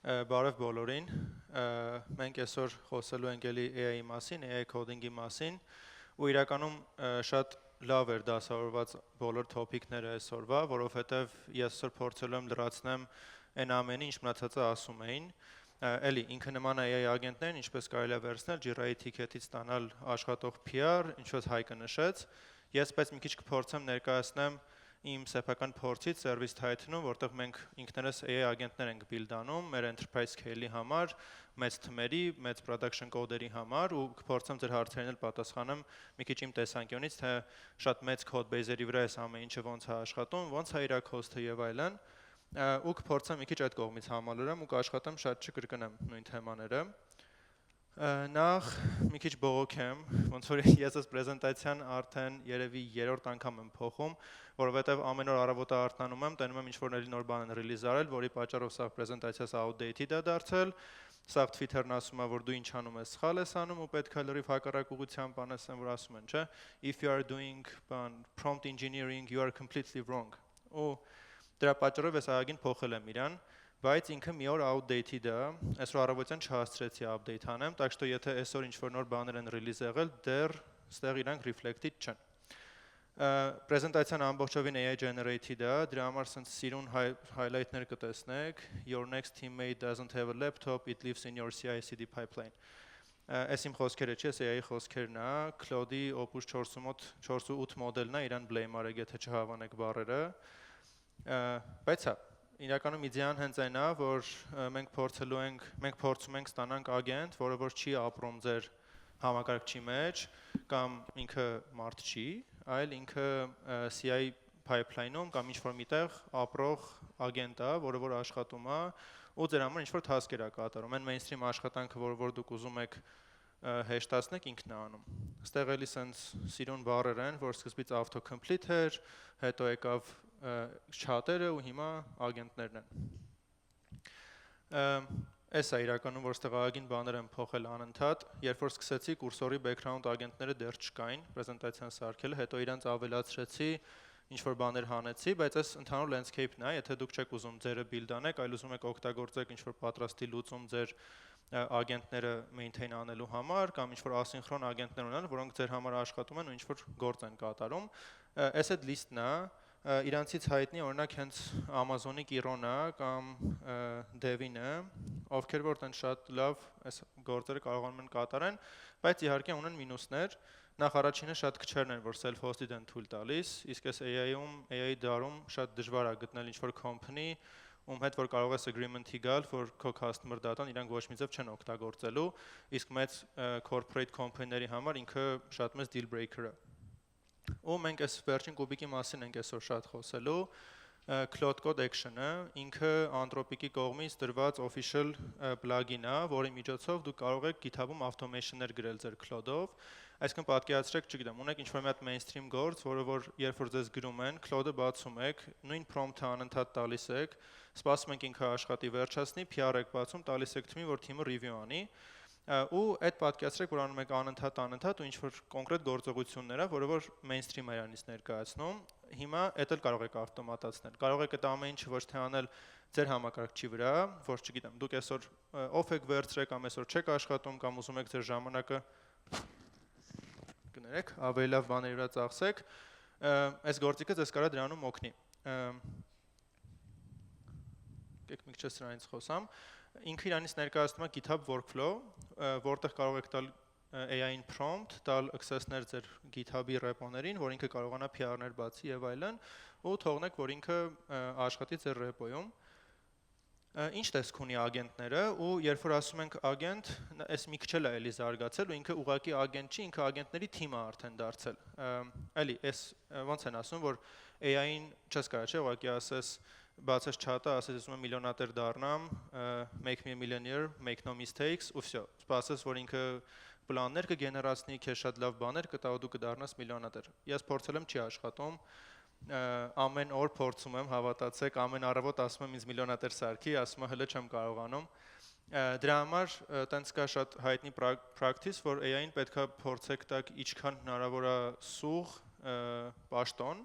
Բարև բոլորին, մենք այսօր խոսելու ենք էլի AI-ի մասին, AI coding-ի մասին, ու իրականում շատ լավ էր դասավորված բոլոր թոփիկները այսօրվա, որովհետև ես այսօր փորձելու եմ լրացնեմ այն ամենը, ինչ մնացածը ասում էին, էլի ինքը նման է AI ագենտներին, ինչպես կարելի է վերցնել, Jira-ի ticket-ից ստանալ աշխատող PR, ինչպես Հայկը նշեց, ես բայց մի քիչ կփորձեմ ներկայացնեմ իմ սեփական փորձից Service Titan-ում, որտեղ մենք ինքներս AI ագենտներ ենք բիլդանում մեր enterprise scale-ի համար, մեծ թմերի, մեծ production code-երի համար ու կփորձեմ ձեր հարցերին էլ պատասխանեմ մի քիչ իմ տեսանկյունից, թե շատ մեծ code base-երի վրա էս ամեն ինչը ոնց է աշխատում, ոնց է իր cost-ը եւ այլն, ու կփորձեմ մի քիչ այդ կողմից համալրեմ ու կաշխատեմ շատ չկրկնեմ նույն թեմաները։ Նախ մի քիչ բողոքեմ, ոնց որ ես այս պրեզենտացիան արդեն երևի երրորդ անգամ եմ փոխում, որովհետև ամեն օր առավոտը արթնանում եմ, տենում եմ ինչ-որ նոր բան են release արել, որի պատճառով սա պրեզենտացիաս outdated է դարձել, սա Twitter-ն ասում է, որ դու ինչ անում ես, սխալ ես անում ու պետք է լրիվ հակառակ ուղղությամբ անես, որ ասում են, չէ, if you are doing prompt engineering, you are completely wrong։ Ու դրա պատճառով ես ագին փոխել եմ իրան, բայց ինքը մի օր outdated է, այսօր առավոտյան չհասցրեցի update անեմ, так что եթե այսօր ինչ-որ նոր բաներ են release եղել, դեռ ստեղ իրանք reflected չեն։ Պրեզենտացիան ամբողջովին AI generated է, դրա համար sense սիրուն highlight-ներ կտեսնեք, your next teammate doesn't have a laptop, it lives in your CI/CD pipeline։ Այս իմ խոսքերը չի, այս AI-ի խոսքերն է, Claude-ի Opus 4.8 մոդելն է, իրան blame արեք, եթե չհավանեք բառերը, բայց հա իրականում իդեան հենց այն է, որ մենք փորձում ենք ստանանք ագենտ, որը որ չի ապրում ձեր համակարգչի մեջ, կամ ինքը մարդ չի, այլ ինքը CI pipeline-ում կամ ինչ-որ միտեղ ապրող ագենտ է, որը որ աշխատում է ու ձեր համար ինչ-որ task-եր է կատարում, այն mainstream աշխատանքը, որ դուք ուզում եք հեշտացնեք, ինքն է անում։ Ստեղ էլի sense սիրուն բառեր են, որ սկզբից autocomplete էր, հետո եկավ chat-երը ու հիմա ագենտներն են։ Այս է իրականում, որ ստեղ ագին բաներ եմ փոխել անընդհատ, երբ որ սկսեցի կուրսորի background ագենտները դեռ չկային, պրեզենտացիան սարքելը, հետո իրանց ավելացրեցի, ինչ-որ բաներ հանեցի, բայց այս ընդհանուր landscape-ն է, եթե դուք չեք ուզում ձերը build անեք, այլ ուզում եք օգտագործեք ինչ-որ պատրաստի լուծում ձեր ագենտները maintain անելու համար կամ ինչ-որ asynchron ագենտներ ունեն, որոնք ձեր համար աշխատում են ու ինչ-որ գործ են կատարում, այս այդ list-ն է, իրանցից հայտնի օրինակ հենց Amazon-ի Kiron-ը կամ Dev-ինը, ովքեր որ տեն շատ լավ այս գործերը կարողանում են կատարեն, բայց իհարկե ունեն մինուսներ, նախ առաջինը շատ քչերն են, որ self-hosted են թույլ տալիս, իսկ այս AI-ի դարում շատ դժվար է գտնել ինչ-որ company, ում հետ որ կարող ես agreement-ի գալ, որ քո customer data-ն իրանք ոչ մի ձև չեն օգտագործելու, իսկ մեծ corporate company-ների համար ինքը շատ մեծ deal breaker է։ Ու մենք այս վերջին կուբիկի մասին ենք այսօր շատ խոսելու, Cloud Code Action-ը, ինքը Anthropic-ի կողմից տրված official plugin է, որի միջոցով դուք կարող եք GitHub-ում automation-ներ գրել ձեր Cloud-ով, այսինքն պատկերացրեք, չգիտեմ, ունեք ինչ-որ մի հատ mainstream գործ, որը որ երբ որ ձեզ գրում են, Cloud-ը բացում եք, նույն prompt-ը անընդհատ տալիս եք, սպասում եք ինքը աշխատի վերջացնի, PR եք բացում, տալիս եք թիմին, որ թիմը review անի, ու այդ պատկերացրեք, որ անում եք անընդհատ ու ինչ-որ կոնկրետ գործողություններ է, որը որ mainstream է իրանից ներկայացնում, հիմա դա էլ կարող եք ավտոմատացնել, կարող եք այդ ամեն ինչը ոչ թե անել ձեր համակարգչի վրա, որ չգիտեմ, դուք այսօր off եք վերցրեք կամ այսօր չեք աշխատում կամ ուզում եք ձեր ժամանակը կներեք, ավելի լավ բաների վրա ծախսեք, այս գործիքը ձեզ կարա դրանում օգնի։ Եկեք մի քիչ սրանից խոսամ։ Ինքը իրանից ներկայացնում է GitHub workflow, որտեղ կարող եք տալ AI-ին prompt, տալ access-ներ ձեր GitHub-ի repo-ներին, որ ինքը կարողանա PR-ներ բացի եւ այլն, ու թողնեք, որ ինքը աշխատի ձեր repo-ում։ Ինչ տեսք ունի ագենտները, ու երբ որ ասում ենք ագենտ, այս մի քիչ էլ է էլի զարգացել, ու ինքը ուղղակի ագենտ չի, ինքը ագենտների թիմ է արդեն դարձել։ Էլի, այս ոնց են ասում, որ AI-ին չես կարող, չէ, ուղղակի ասես բացես chat-ը, ասես ես ուզում եմ միլիոնատեր դառնամ, make me a millionaire, make no mistakes, ու всё։ Սպասես, որ ինքը պլաններ կգեներացնի, քեզ շատ լավ բաներ կտա ու դու կդառնաս միլիոնատեր։ Ես փորձել եմ չի աշխատում, ամեն օր փորձում եմ, հավատացեք, ամեն առավոտ ասում եմ ինձ միլիոնատեր սարքի, ասում եմ հələ չեմ կարողանում։ Դրա համար տենց կա շատ հայտնի practice, որ AI-ին պետքա փորձեք տակ ինչքան հնարավոր է սուղ, պաշտոն,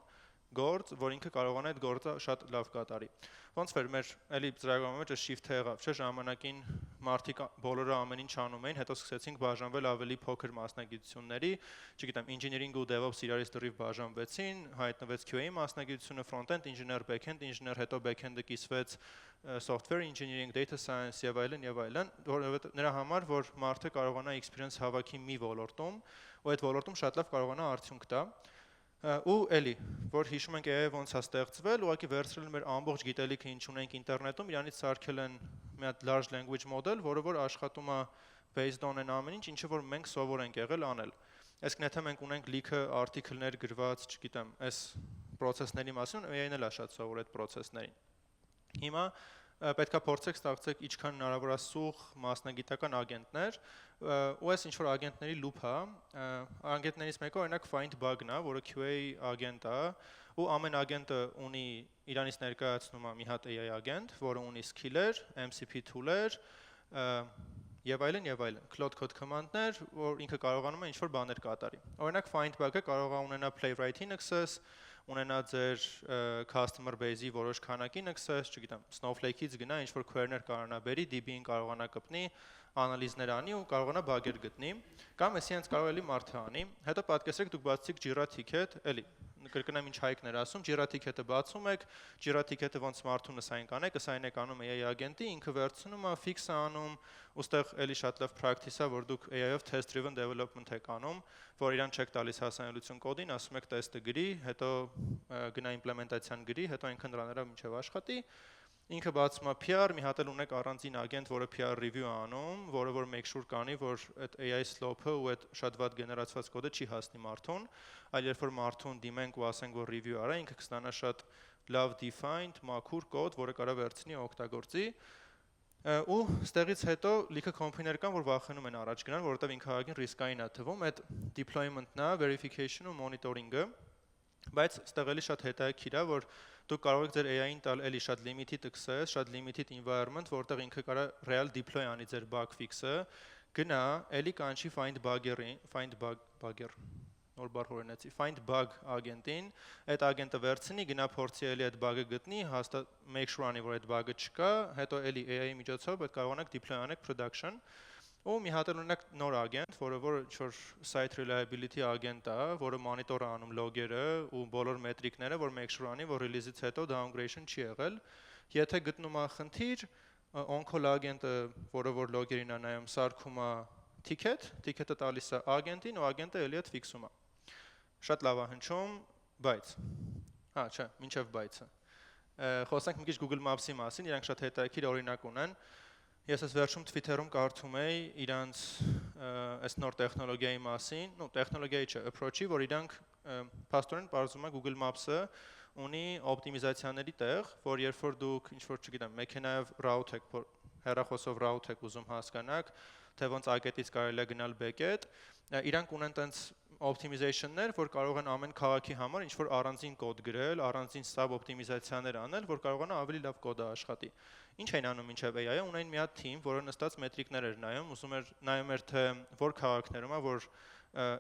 գործ, որ ինքը կարողանա այդ գործը շատ լավ կատարի։ Ոնց որ մեր էլի ծրագրավորման մեջ shift-ը եղավ, չէ՞, ժամանակին մարդիկ բոլորը ամեն ինչ անում էին, հետո սկսեցինք բաժանվել ավելի փոքր մասնագիտությունների, չգիտեմ, engineering ու DevOps իրարից դրիվ բաժանվեցին, հայտնվեց QA մասնագիտությունը, front-end engineer, back-end engineer, հետո back-end-ը կիսվեց software engineering, data science եւ այլն, որովհետեւ նրա համար, որ մարդը կարողանա experience հավաքի մի ոլորտում, ու այդ ոլորտում շատ լավ կարողանա արդյունք տա։ Ու էլի, որ հիշում ենք AI ոնց է ստեղծվել, ուղղակի վերցրել մեր ամբողջ գիտելիքը ինչ ունենք ինտերնետում, իրանից սարքել են մի հատ large language model, որը որ աշխատում է based on an ամեն ինչ, ինչը որ մենք սովոր ենք եղել անել։ Այսինքն եթե մենք ունենք լիքը article-ներ գրված, չգիտեմ, այս process-ների մասին, AI-ն էլ է շատ սովոր այդ process-ներին։ Հիմա պետքա փորձեք ստեղծեք ինչքան հնարավոր է սուղ մասնագիտական ագենտներ, ու այս ինչ որ ագենտների լուփ է, ագենտներից մեկը օրինակ find bug-ն է, որը QA ագենտ է, ու ամեն ագենտը ունի իրանից ներկայացնում է մի հատ AI ագենտ, որը ունի skill-եր, MCP tool-եր, եւ այլն, cloud code command-ներ, որ ինքը կարողանում է ինչ որ բաներ կատարի։ Օրինակ find bug-ը կարող է ունենա playwright-ին access, ունենա ձեր customer base-ի որոշ քանակին access, չգիտեմ, Snowflake-ից գնա ինչ որ query-ներ կարողանա բերի, DB-ին կարողանա կպնի, անալիզներ անի ու կարողանա բագեր գտնի, կամ էսի հենց կարող էլի մարդը անի։ Հետո պատկերացրեք դուք բացեցիք Jira ticket, էլի կրկնեմ ինչ Հայկն էր ասում, Jira ticket-ը բացում եք, Jira ticket-ը ոնց մարդուն ասային կանեք, ասային եք անում AI ագենտի, ինքը վերցնում է, fix-ը անում, ուստեղ էլի շատ լավ practice է, որ դուք AI-ով test driven development եք անում, որ իրան չեք տալիս հասանելիություն կոդին, ասում եք test-ը գրի, հետո գնա implementation գրի, հետո ինքը նրանով մինչև աշխատի։ Ինքը բացում է PR, մի հատ էլ ունեք առանձին ագենտ, որը PR review է անում, որը որ make sure կանի, որ այդ AI slope-ը ու այդ շատ վատ գեներացված կոդը չի հասնի մարդուն, այլ երբ որ մարդուն դիմենք ու ասենք, որ review արա, ինքը կստանա շատ լավ defined, մաքուր կոդ, որը կարող վերցնի օգտագործի։ Ու ստեղից հետո լիքը կոմփանիներ կան, որ վախենում են առաջ գնալ, որովհետև ինքը ագին ռիսկային է թվում, այդ deployment-ն է, verification-ը ու monitoring-ը, բայց ստեղ էլի շատ հետաքրքիր է, որ դուք կարող եք ձեր AI-ին տալ էլի շատ limited access, շատ limited environment, որտեղ ինքը կարող real deploy անի ձեր bug fix-ը, գնա, էլի կանչի find bugger, նոր բառ հորինեցի, find bug ագենտին, այդ ագենտը վերցնի, գնա փորձի էլի այդ bug-ը գտնի, հաստատ make sure անի, որ այդ bug-ը չկա, հետո էլի AI-ի միջոցով այդ կարողանաք deploy անեք production, ու մի հատ էլ ունենք նոր ագենտ, որը որ ինչ-որ site reliability ագենտ է, որը մոնիտոր է անում լոգերը ու բոլոր մետրիկները, որ make sure անի, որ release-ից հետո downgradation չի եղել։ Եթե գտնում է խնդիր, on-call ագենտը, որը որ լոգերին է նայում, սարքում է ticket-ը տալիս է ագենտին ու ագենտը էլի այդ fix-ում է։ Շատ լավ է հնչում, բայց չէ, մինչև բայց-ը։ Խոսանք մի քիչ Google Maps-ի մասին, իրանք շատ հետաքրքիր օրինակ ունեն։ Ես այս վերջում Twitter-ում կարդում էի իրանց այս նոր տեխնոլոգիայի մասին, տեխնոլոգիայի չէ, approach-ի, որ իրանք փաստորեն բարձում է Google Maps-ը ունի օպտիմիզացիաների տեղ, որ երբ որ դուք ինչ որ չգիտեմ, մեքենայով route եք, հեռախոսով route եք ուզում հասկանաք, թե ոնց A-կետից կարելի է գնալ B-կետ, իրանք ունեն տենց optimization-ներ, որ կարող են ամեն քաղաքի համար ինչ որ առանձին կոդ գրել, առանձին sub-օպտիմիզացիաներ անել, որ կարողանա ավելի լավ կոդը աշխատի։ Ինչ էին անում մինչև AI-ը, ունեն մի հատ team, որը նստած մետրիկներ էր նայում, նայում էր թե որ քաղաքներում է, որ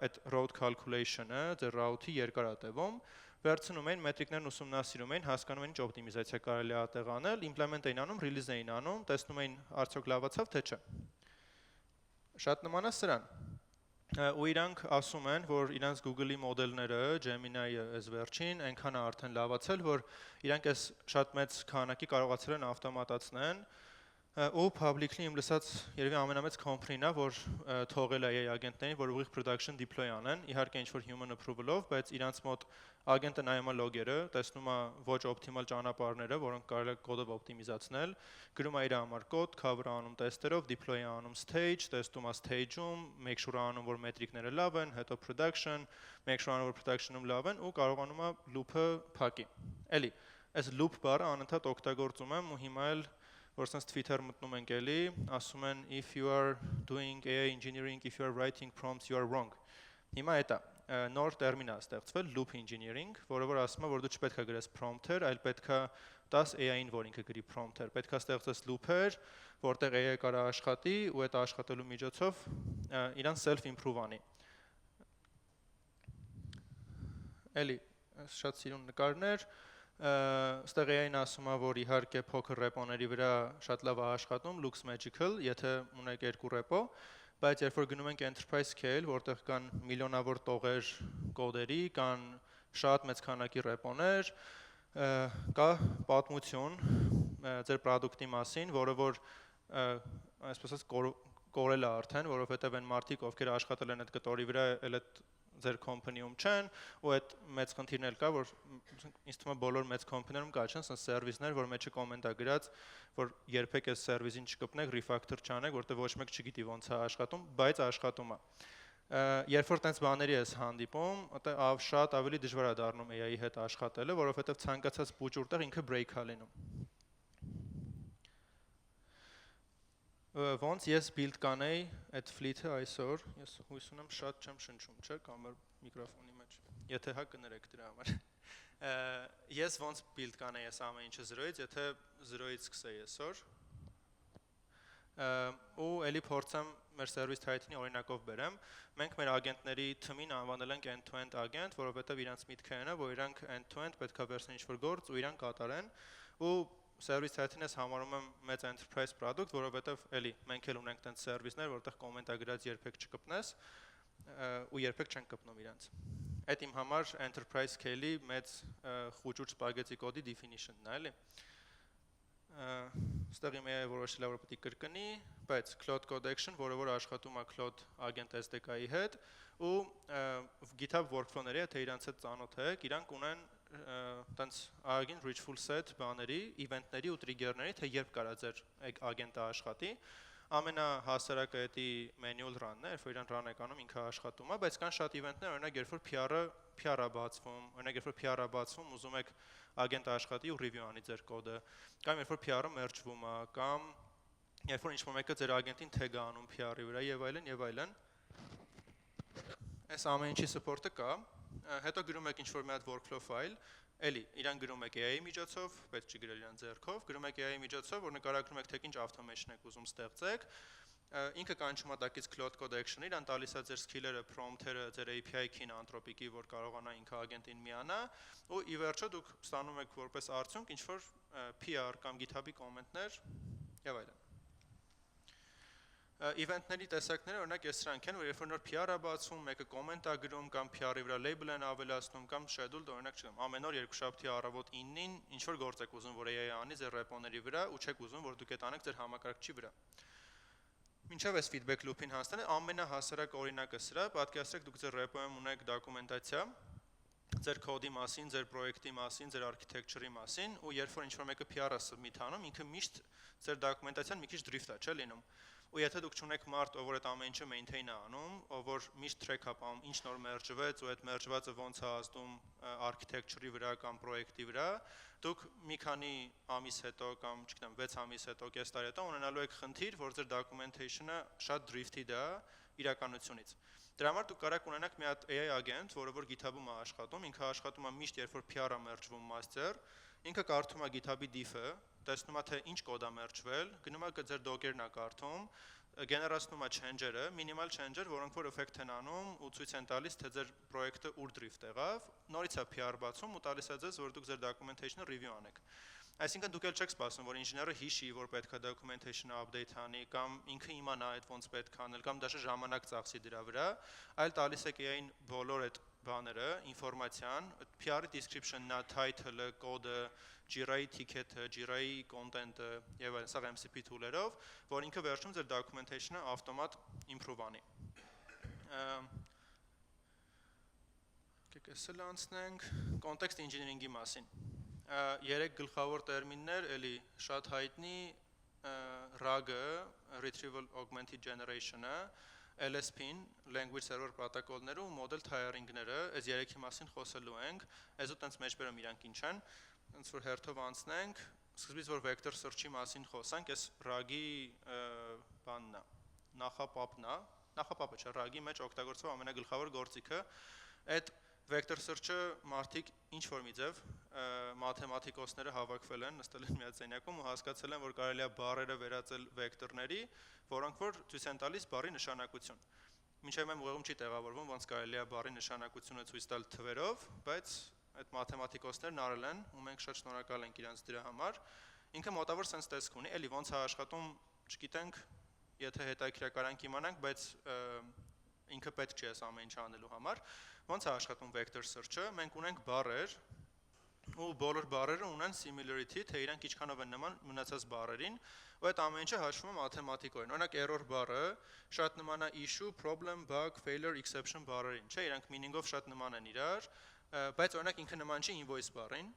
այդ road calculation-ը, ձեր route-ի երկարատևում, վերցնում էին մետրիկներն ուսումնասիրում էին, հասկանում էին ինչ օպտիմիզացիա կարելի է այդտեղ անել, implement էին անում, release էին անում, տեսնում էին արդյոք լավացավ թե չէ։ Շատ նման է սրան։ Ու իրանք ասում են, որ իրանց Google-ի մոդելները, Gemini-ը այս վերջին, այնքան է արդեն լավացել, որ իրանք այս շատ մեծ քանակի կարողացել են ավտոմատացնեն, ու publicly իմ լսած երևի ամենամեծ company-ն է, որ թողել է AI ագենտներին, որ ուղիղ production deploy անեն, իհարկե ինչ-որ human approval-ով, բայց իրանց մոտ ագենտը նայում է լոգերը, տեսնում է ոչ օպտիմալ ճանապարհները, որոնք կարելի է կոդով օպտիմիզացնել, գրում է իր համար կոդ, cover-ը անում տեստերով, deploy-ը անում stage, տեսնում է stage-ում, make sure անում, որ մետրիկները լավ են, հետո production, make sure անում, որ production-ում լավ են ու կարողանում է loop-ը փակի։ Էլի, այս loop բառը անընդհատ օգտագործում եմ ու հիմա էլ որ sense Twitter մտնում ենք էլի, ասում են if you are doing AI engineering, if you are writing prompts, you are wrong։ Հիմա էտա նոր տերմին է ստեղծվել loop engineering, որը որ ասում է, որ դու չպետք է գրես prompt-եր, այլ պետք է տաս AI-ին, որ ինքը գրի prompt-եր, պետք է ստեղծես loop-եր, որտեղ AI կարա աշխատի ու այդ աշխատելու միջոցով իրան self improve անի։ Էլի շատ սիրուն նկարներ, ստեղ AI-ն ասում է, որ իհարկե փոքր ռեպոների վրա շատ լավ է աշխատում, looks magical, եթե ունեք 2 ռեպո, բայց երբ որ գնում ենք enterprise scale, որտեղ կան միլիոնավոր տողեր կոդերի, կան շատ մեծ քանակի ռեպոներ, կա պատմություն ձեր product-ի մասին, որը որ այսպես ասած կորել է արդեն, որովհետև այն մարդիկ, ովքեր աշխատել են այդ կտորի վրա, էլ այդ ձեր company-ում չեն, ու այդ մեծ խնդիրն էլ կա, որ ինձ թվում է բոլոր մեծ company-ներում կա չեն, ասես սերվիսներ, որ մեջը կոմենտ է գրած, որ երբեք այս սերվիսին չկպնեք, refactor չանեք, որտեղ ոչ մեկ չգիտի ոնց է աշխատում, բայց աշխատում է։ Երբ որ տենց բաների ես հանդիպում, շատ ավելի դժվար է դառնում AI-ի հետ աշխատելը, որովհետև ցանկացած փուճ ուր տեղ ինքը break է լինում։ Ոնց ես build կանեի այդ fleet-ը այսօր, ես հույս ունեմ շատ չեմ շնչում, չէ՞, կամեր միկրոֆոնի մեջ։ Եթե հա կներեք դրա համար։ Ես ոնց build կանեի այս ամեն ինչը 0-ից, եթե 0-ից սկսեի այսօր։ Ու էլի փորձեմ մեր service title-ի օրինակով բերեմ։ Մենք մեր ագենտների թմին անվանել ենք end-to-end agent, որովհետև իրանց միտքը այն է, որ իրանք end-to-end պետք է վերցնեն ինչ-որ գործ ու իրանք կատարեն։ Ու service title-ն ես համարում եմ մեծ enterprise product, որովհետև էլի մենք էլ ունենք տենց սերվիսներ, որտեղ կոմենտ է գրած երբեք չկպնես ու երբեք չեն կպնում իրանց։ Այդ իմ համար enterprise scale-ի մեծ խուճուճ spaghetti կոդի definition-ն է, էլի։ Ստեղ իմ AI-ը որոշել է, որ պետք է կրկնի, բայց Cloud Code Action, որը որ աշխատում է Cloud Agent SDK-ի հետ, ու GitHub workflow-ների, եթե իրանց հետ ծանոթ եք, իրանք ունեն տենց ագին reachful set բաների, event-ների ու trigger-ների, թե երբ կարա ձեր ագենտը աշխատի։ Ամենահասարակը էդի manual run-ն է, երբ որ իրան run եք անում, ինքը աշխատում է, բայց կան շատ event-ներ, օրինակ երբ որ PR-ը բացվում, օրինակ երբ որ PR-ը բացվում, ուզում եք ագենտը աշխատի ու review անի ձեր կոդը, կամ երբ որ PR-ը merge-վում է, կամ երբ որ ինչ-որ մեկը ձեր ագենտին tag է անում PR-ի վրա եւ այլն եւ այլն։ Այս ամեն ինչի support-ը կա, հետո գրում եք ինչ-որ մի հատ workflow file, էլի իրան գրում եք AI-ի միջոցով, բայց չի գրել իրան ձեռքով, գրում եք AI-ի միջոցով, որ նկարագրում եք թե ինչ automation եք ուզում ստեղծեք, ինքը կանչում է տակից Cloud Code Action-ը, իրան տալիս է ձեր skill-երը, prompt-երը, ձեր API key-ն Anthropic-ի, որ կարողանա ինքը ագենտին միանա, ու ի վերջո դուք ստանում եք որպես արդյունք ինչ-որ PR կամ GitHub-ի կոմենտներ եւ այլն։ Event-ների տեսակները օրինակ այս սրանք են, որ երբ որ նոր PR-ը բացվում, մեկը կոմենտ է գրում կամ PR-ի վրա label են ավելացնում կամ schedule-ը օրինակ չգամ, ամեն օր երկուշաբթի առավոտ 9-ին ինչ որ գործ եք ուզում, որ AI-ը անի ձեր ռեպոների վրա ու չեք ուզում, որ դուք այդ անեք ձեր համակարգչի վրա։ Մինչև այս feedback loop-ին հասնելը ամենահասարակ օրինակը սրա, պատկերացրեք դուք ձեր ռեպոյում ունեք դոկումենտացիա, ձեր կոդի մասին, ձեր պրոյեկտի մասին, ձեր architecture-ի մասին, ու երբ որ ինչ-որ մեկը PR-ը submit անում, ինքը միշտ ձեր դոկումենտացիան մի քիչ drift-ա, չէ՞ լինում։ Ու եթե դուք չունեք մարդ, ով որ այդ ամեն ինչը maintain է անում, ով որ միշտ track-ը պահում, ինչ նոր merge-վեց ու այդ merge-վածը ոնց է ազդում architecture-ի վրա կամ պրոյեկտի վրա, դուք մի քանի ամիս հետո կամ, չգիտեմ, 6 ամիս հետո, կես տարի հետո ունենալու եք խնդիր, որ ձեր documentation-ը շատ drift-id է իրականությունից։ Դրա համար դուք կարող ունենաք մի հատ AI agent, որը որ GitHub-ում է աշխատում, ինքը աշխատում է միշտ երբ որ PR-ը merge-վում master, ինքը կարդում է GitHub-ի diff-ը, տեսնում է թե ինչ կոդ է merge-վել, գնում է ձեր docker-ն է կարդում, գեներացնում է change-երը, minimal change-եր, որոնք որ effect են անում ու ցույց են տալիս, թե ձեր պրոյեկտը ուր drift եղավ, նորից է PR բացում ու տալիս է ձեզ, որ դուք ձեր documentation-ը review անեք։ Այսինքն դուք էլ չեք սպասում, որ ինժեները հիշի, որ պետք է documentation-ը update անի, կամ ինքը իմանա այդ ոնց պետք է անել, կամ դաշը ժամանակ ծախսի դրա վրա, այլ տալիս եք AI-ին բոլոր այդ բաները, ինֆորմացիան, PR-ի description-ն, title-ը, կոդը, Jira-ի ticket-ը, Jira-ի content-ը եւ այլն, սա MCP tool-երով, որ ինքը վերջում ձեր documentation-ը ավտոմատ improve անի։ Եկեք էսել անցնենք context engineering-ի մասին։ 3 գլխավոր տերմիններ, էլի շատ հայտնի RAG-ը, Retrieval Augmented Generation-ը, LSP-ն, Language Server Protocol-ները ու Model Tiering-ները, այս 3-ի մասին խոսելու ենք, այսօր տենց մեջբերում իրանք ինչ են, ոնց որ հերթով անցնենք, սկզբից որ vector search-ի մասին խոսանք, այս RAG-ի բանն է, նախապապն է, նախապապը չէ, RAG-ի մեջ օգտագործվող ամենագլխավոր գործիքը, այդ vector search-ը մարդիկ ինչ որ մի ձև մաթեմատիկոսները հավաքվել են, նստել են միացենյակում ու հասկացել են, որ կարելի է բառերը վերածել վեկտորների, որոնք որ ցույց են տալիս բառի նշանակություն։ Մինչև այն ուղղում չի տեղավորվում, ոնց կարելի է բառի նշանակությունը ցույց տալ թվերով, բայց այդ մաթեմատիկոսներն արել են, ու մենք շատ շնորհակալ ենք իրենց դրա համար։ Ինքը մոտավոր sense տեսք ունի, էլի ոնց է աշխատում, չգիտենք, եթե հետաքրքրական կիմանանք, բայց ինքը պետք չի այս ամեն ինչ անելու համար։ Ոնց է աշխատում vector search-ը, մենք ունենք բառեր, ու բոլոր բառերը ունեն similarity, թե իրանք ինչքանով են նման մնացած բառերին, ու այդ ամեն ինչը հաշվում է մաթեմատիկորեն։ Օրինակ error բառը շատ նման է issue, problem, bug, failure, exception բառերին, չէ, իրանք meaning-ով շատ նման են իրար, բայց օրինակ ինքը նման չի invoice բառին։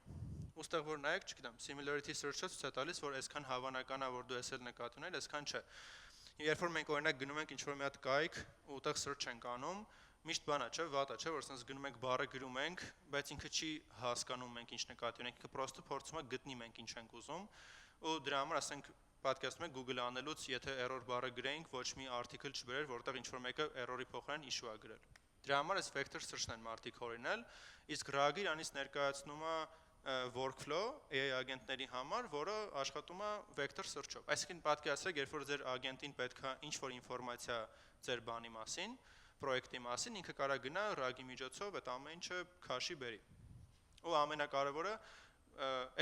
Ուստեղ որ նայեք, չգիտեմ, similarity search-ը ցույց է տալիս, որ այսքան հավանական է, որ դու էսել նկատի ունես, այսքան չէ։ Երբ որ մենք օրինակ գնում ենք ինչ-որ մի հատ կայք, ու ուտեղ search ենք անում, միշտ բանա չէ, վատա չէ, որ sense գնում ենք բառը գրում ենք, բայց ինքը չի հասկանում մենք ինչ նկատի ունենք, ինքը պրոստը փորձում է գտնի մենք ինչ ենք ուզում, ու դրա համար ասենք պատկերացնում եք Google անելուց, եթե error բառը գրեինք, ոչ մի article չբերեր, որտեղ ինչ-որ մեկը error-ի փոխարեն issue է գրել։ Դրա համար այս vector search-ն են մարդիկ հորինել, իսկ RAG-ը իրանից ներկայացնում է workflow AI ագենտների համար, որը աշխատում է vector search-ով։ Այսինքն պատկերացրեք, երբ որ ձեր ագենտին պետք է ինչ-որ ինֆորմացիա ձեր բանի մասին, պրոյեկտի մասին, ինքը կարա գնա RAG-ի միջոցով այդ ամեն ինչը քաշի բերի։ Ու ամենակարևորը,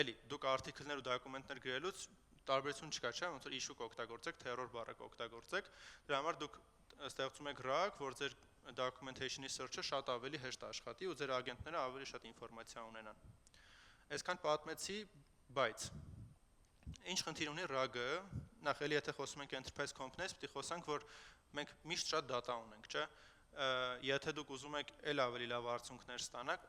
էլի, դուք article-ներ ու դոկումենտներ գրելուց տարբերություն չկա, չէ՞, ոնց որ issue կօգտագործեք, թե error բառը կօգտագործեք, դրա համար դուք ստեղծում եք RAG, որ ձեր documentation-ի search-ը շատ ավելի հեշտ աշխատի ու ձեր ագենտները ավելի շատ ինֆորմացիա ունենան։ Այսքան պատմեցի, բայց ինչ խնդիր ունի RAG-ը, նախ էլի եթե խոսում ենք enterprise company-ից, պետք է խոսանք, որ մենք միշտ շատ data ունենք, չէ՞։ Եթե դուք ուզում եք էլ ավելի լավ արդյունքներ ստանալ,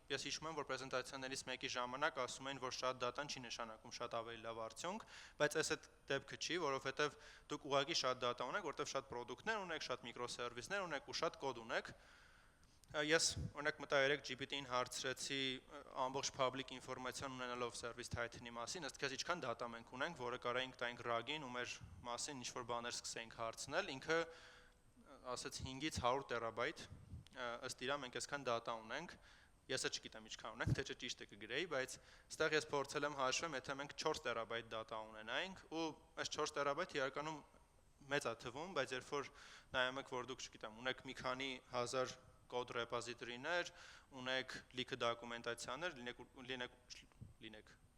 ես հիշում եմ, որ պրեզենտացիաներից մեկի ժամանակ ասում էին, որ շատ data-ն չի նշանակում շատ ավելի լավ արդյունք, բայց այս այդ դեպքը չի, որովհետև դուք ուղղակի շատ data ունեք, որովհետև շատ product-ներ ունեք, շատ microservice-ներ ունեք ու շատ կոդ ունեք։ Ես օրինակ մտա երեք GPT-ին հարցրեցի ամբողջ public ինֆորմացիան ունենալով service title-ի մասին, ըստ քեզ ինչքան data մենք ունենք, որը կարայինք տայինք RAG-ին ու մեր մասին ինչ-որ բաներ սկսեինք հարցնել, ինքը ասաց 5-ից 100 տերաբայթ, ըստ իրա մենք այսքան data ունենք, ես չգիտեմ ինչքան ունենք, թե չէ ճիշտը կգրեի, բայց ստեղ ես փորձել եմ հաշվեմ, եթե մենք 4 տերաբայթ data ունենայինք, ու այս 4 տերաբայթը իրականում մեծ է թվում, բայց երբ որ նայում եք, որ դուք չգիտեմ, ունեք մի քանի հազար կոդ ռեպոզիտորիներ, ունեք լիքը դոկումենտացիաներ,